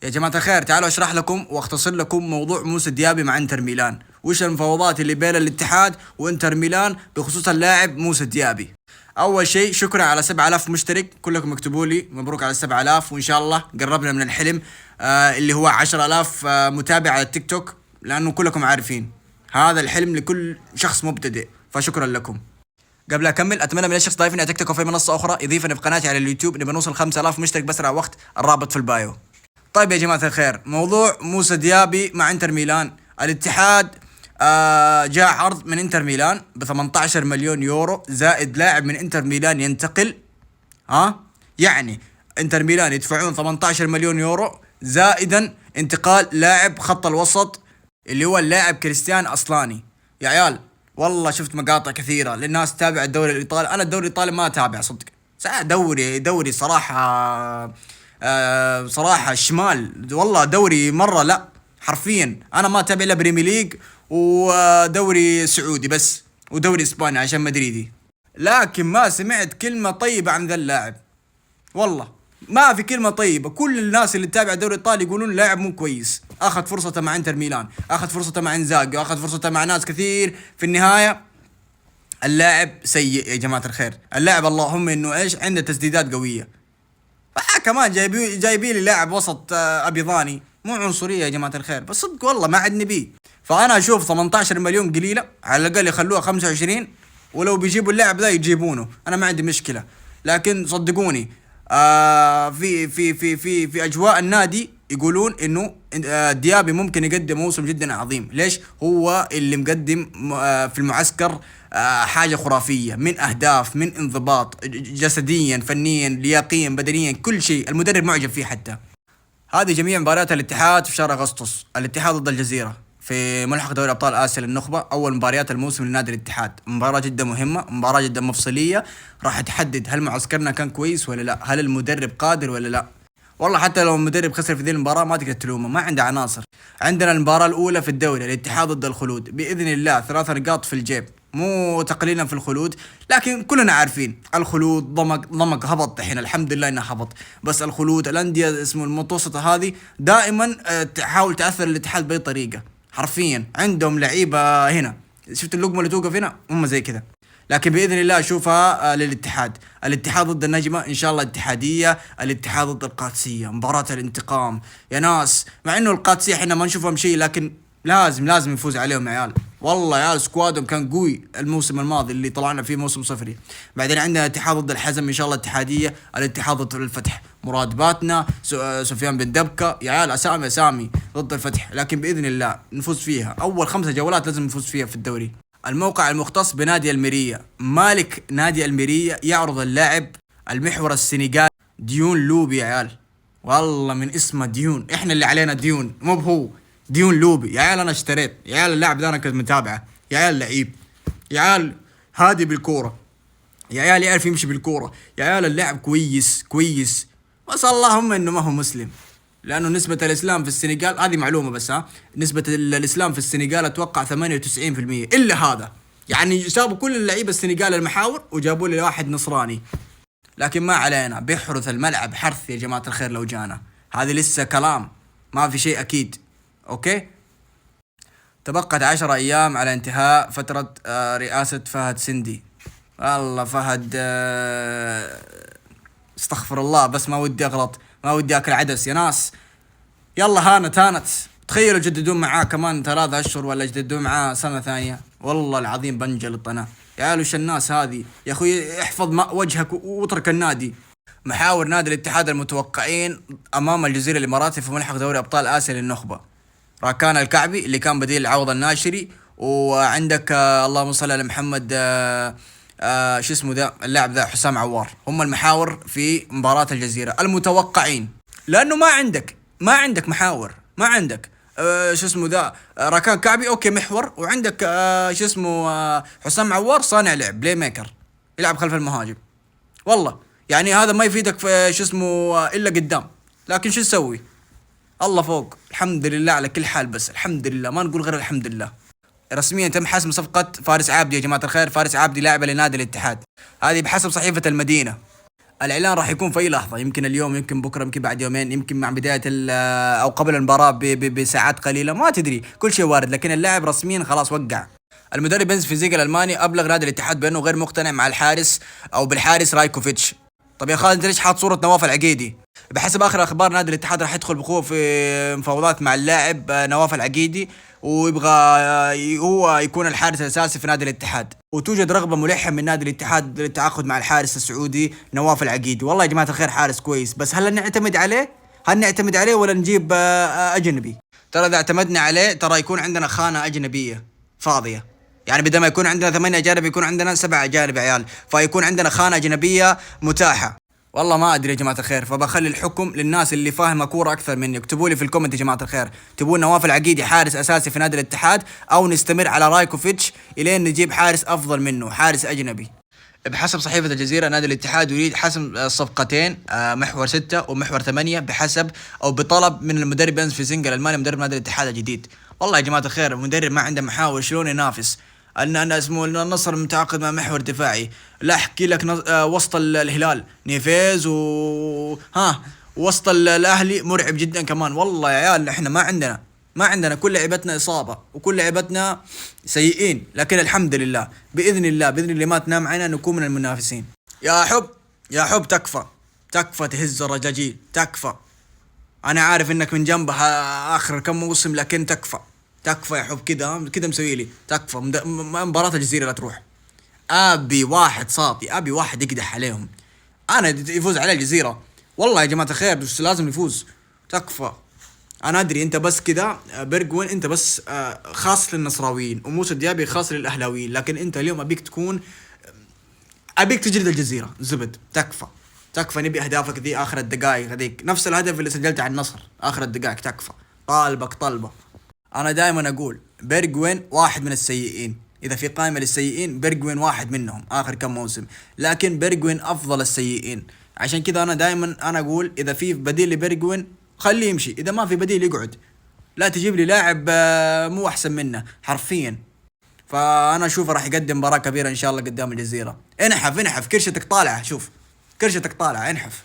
يا جماعة الخير، تعالوا اشرح لكم واختصر لكم موضوع موسى ديابي مع انتر ميلان. وش المفاوضات اللي بين الاتحاد وانتر ميلان بخصوص اللاعب موسى ديابي؟ اول شيء شكرا على 7000 مشترك، كلكم اكتبوا لي مبروك على 7000، وان شاء الله قربنا من الحلم اللي هو 10000 متابع على التيك توك، لانه كلكم عارفين هذا الحلم لكل شخص مبتدئ، فشكرا لكم. قبل اكمل، اتمنى من الشخص ضايفني على تيك توك او في منصه اخرى يضيفني في قناتي على اليوتيوب، نبي نوصل 5000 مشترك باسرع وقت، الرابط في البايو. طيب يا جماعة الخير، موضوع موسى ديابي مع انتر ميلان. الاتحاد جاء عرض من انتر ميلان ب 18 مليون يورو زائد لاعب من انتر ميلان ينتقل. يعني انتر ميلان يدفعون 18 مليون يورو زائدا انتقال لاعب خط الوسط اللي هو اللاعب كريستيان اصلاني. يا عيال والله شفت مقاطع كثيرة للناس تتابع الدوري الايطالي، انا الدوري الايطالي ما اتابع صدق، دوري صراحة صراحة الشمال والله دوري مرة، لا حرفيا انا ما اتابع الا بريمي ليج ودوري سعودي بس، ودوري اسباني عشان مدريدي. لكن ما سمعت كلمة طيبة عن ذا اللاعب، والله ما في كلمة طيبة. كل الناس اللي تتابع الدوري الايطالي يقولون لاعب مو كويس، اخذ فرصته مع انتر ميلان، اخذ فرصته مع انزاغي، واخذ فرصته مع ناس كثير، في النهاية اللاعب سيء يا جماعة الخير. اللاعب اللهم انه ايش، عنده تسديدات قوية، كمان جايبين لي لاعب وسط ابيضاني. مو عنصريه يا جماعه الخير، بس صدق والله ما عاد نبيه. فانا اشوف 18 مليون قليله، على الاقل يخلوها 25، ولو بيجيبوا اللاعب ذا يجيبونه، انا ما عندي مشكله. لكن صدقوني في اجواء النادي يقولون انه ديابي ممكن يقدم موسم جدا عظيم. ليش؟ هو اللي مقدم في المعسكر حاجة خرافية، من أهداف، من انضباط جسديا، فنيا، لياقيا، بدنيا، كل شيء المدرب معجب فيه. حتى هذه جميع مباريات الاتحاد في شهر أغسطس. الاتحاد ضد الجزيرة في ملحق دوري أبطال آسيا للنخبة، أول مباريات الموسم لنادي الاتحاد. مباراة جدا مهمة، مباراة جدا مفصلية، راح تحدد هل معسكرنا كان كويس ولا لا، هل المدرب قادر ولا لا. والله حتى لو المدرب خسر في ذي المباراة ما تقدر تلومه، ما عنده عناصر. عندنا المباراة الأولى في الدوري، الاتحاد ضد الخلود، بإذن الله 3 نقاط في الجيب، مو تقليلا في الخلود، لكن كلنا عارفين الخلود ضمك هبط الحين، الحمد لله انه هبط. بس الخلود، الانديه اسمه المتوسطه هذه دائما تحاول تاثر الاتحاد باي طريقه. حرفيا عندهم لعيبه هنا، شفت اللقمه اللي توقف هنا، هم زي كذا. لكن باذن الله اشوفها للاتحاد. الاتحاد ضد النجمه ان شاء الله اتحاديه، الاتحاد ضد القادسيه، مباراه الانتقام يا ناس. مع انه القادسيه احنا ما نشوفهم شيء، لكن لازم يفوز عليهم يا عيال. والله يا عيال سكوادهم كان قوي الموسم الماضي اللي طلعنا فيه موسم صفري. بعدين عندنا الاتحاد ضد الحزم ان شاء الله اتحاديه، الاتحاد ضد الفتح مراد باتنا، سفيان بن دبكه، يا عيال اسامي ضد الفتح، لكن باذن الله نفوز فيها. اول 5 جولات لازم نفوز فيها في الدوري. الموقع المختص بنادي الميريا، مالك نادي الميريا يعرض اللاعب المحور السنغالي ديون لوبي. يا عيال والله من اسمه ديون، احنا اللي علينا ديون، مو بهو. ديون لوبي يا عيال، انا اشتريت يا عيال اللاعب ذا، انا كنت متابعه يا عيال، لعيب يا عيال، هادي بالكوره يا عيال، يعرف يمشي بالكوره يا عيال، اللاعب كويس. بس اللهم انه ما هو مسلم، لانه نسبة الاسلام في السنغال هذه معلومة بس، نسبة الاسلام في السنغال اتوقع 98%، الا هذا. يعني سابوا كل اللعيبة السنغال المحاور وجابوا لي واحد نصراني. لكن ما علينا، بيحرث الملعب حرث يا جماعة الخير لو جانا، هذه لسه كلام، ما في شيء اكيد. اوكي، تبقت 10 ايام على انتهاء فترة رئاسة فهد سندي. والله فهد استغفر الله، بس ما ودي اغلط، ما ودي اكل عدس يا ناس. يلا هانت، تخيلوا يجددون معاه كمان 3 اشهر، ولا يجددون معاه سنة ثانية. والله العظيم بنجلط انا يا عيال، وش الناس هذه يا اخوي؟ احفظ وجهك واترك النادي. محاور نادي الاتحاد المتوقعين امام الجزيرة الاماراتي في ملحق دوري ابطال اسيا للنخبة: راكان الكعبي اللي كان بديل عوض الناشري، وعندك اللهم صل على محمد شو اسمه ذا اللاعب ذا، حسام عوار. هم المحاور في مباراة الجزيرة المتوقعين، لانه ما عندك محاور، ما عندك شو اسمه ذا راكان كعبي اوكي محور، وعندك شو اسمه حسام عوار صانع لعب، بلاي ميكر، يلعب خلف المهاجم. والله يعني هذا ما يفيدك في شو اسمه الا قدام. لكن شو نسوي؟ الله فوق، الحمد لله على كل حال، بس الحمد لله، ما نقول غير الحمد لله. رسميا تم حسم صفقة فارس عابدي يا جماعة الخير. فارس عابدي لاعب لنادي الاتحاد، هذه بحسب صحيفة المدينة. الاعلان راح يكون في اي لحظه، يمكن اليوم، يمكن بكره، يمكن بعد يومين، يمكن مع بدايه او قبل المباراه بساعات قليله، ما تدري، كل شيء وارد. لكن اللاعب رسميا خلاص وقع. المدرب هانز فليك الالماني ابلغ نادي الاتحاد بانه غير مقتنع مع الحارس او بالحارس رايكوفيتش. طب يا خالد انت ليش حاط صوره نواف العقيدي؟ بحسب اخر اخبار نادي الاتحاد راح يدخل بقوه في مفاوضات مع اللاعب نواف العقيدي، ويبغى هو يكون الحارس الاساسي في نادي الاتحاد، وتوجد رغبه ملحه من نادي الاتحاد للتعاقد مع الحارس السعودي نواف العقيدي. والله يا جماعه الخير حارس كويس، بس هل نعتمد عليه؟ هل نعتمد عليه ولا نجيب اجنبي؟ ترى اذا اعتمدنا عليه ترى يكون عندنا خانه اجنبيه فاضيه. يعني بدل ما يكون عندنا 8 اجانب يكون عندنا 7 اجانب يا عيال، فيكون عندنا خانه اجنبيه متاحه. والله ما ادري يا جماعه الخير، فبخلي الحكم للناس اللي فاهمه كوره اكثر مني. اكتبوا لي في الكومنت يا جماعه الخير، تبون نواف العقيدي حارس اساسي في نادي الاتحاد او نستمر على رايكوفيتش الين نجيب حارس افضل منه، حارس اجنبي. بحسب صحيفة الجزيرة نادي الاتحاد يريد حسم الصفقتين محور 6 ومحور 8 بحسب أو بطلب من المدرب هانز فليك الألماني مدرب نادي الاتحاد الجديد. والله يا جماعة الخير المدرب ما عنده محاور شلون ينافس. أنا اسمه النصر متعاقد مع محور دفاعي، لا أحكي لك وسط الهلال نيفيز وسط الأهلي مرعب جدا كمان. والله يا عيال احنا ما عندنا كل لعيبتنا إصابة وكل لعيبتنا سيئين، لكن الحمد لله بإذن الله ما تنام عينا نكون من المنافسين. يا حب تكفى تهز الرجاجيل، تكفى. أنا عارف إنك من جنبها آخر كم موسم، لكن تكفى يا حب، كده مسوي لي تكفى. مباراة الجزيرة لا تروح. أبي واحد صافي، أبي واحد يقدح عليهم. أنا يفوز على الجزيرة والله يا جماعة الخير، بس لازم يفوز. تكفى. انا ادري انت بس كذا برجوين، انت بس خاص للنصراويين، وموسى ديابي خاص للاهلاويين، لكن انت اليوم ابيك تجلد الجزيره زبد. تكفى نبي اهدافك ذي اخر الدقائق، هذيك نفس الهدف اللي سجلته على النصر اخر الدقائق. تكفى، طالبك طلبه. انا دائما اقول برجوين واحد من السيئين، اذا في قائمه للسيئين برجوين واحد منهم اخر كم موسم، لكن برجوين افضل السيئين. عشان كذا انا دائما اقول اذا في بديل لبرجوين خليه يمشي، اذا ما في بديل يقعد. لا تجيب لي لاعب مو احسن منه حرفيا. فانا اشوفه راح يقدم مباراة كبيرة ان شاء الله قدام الجزيرة. انحف كرشتك طالعة، شوف كرشتك طالعة، انحف.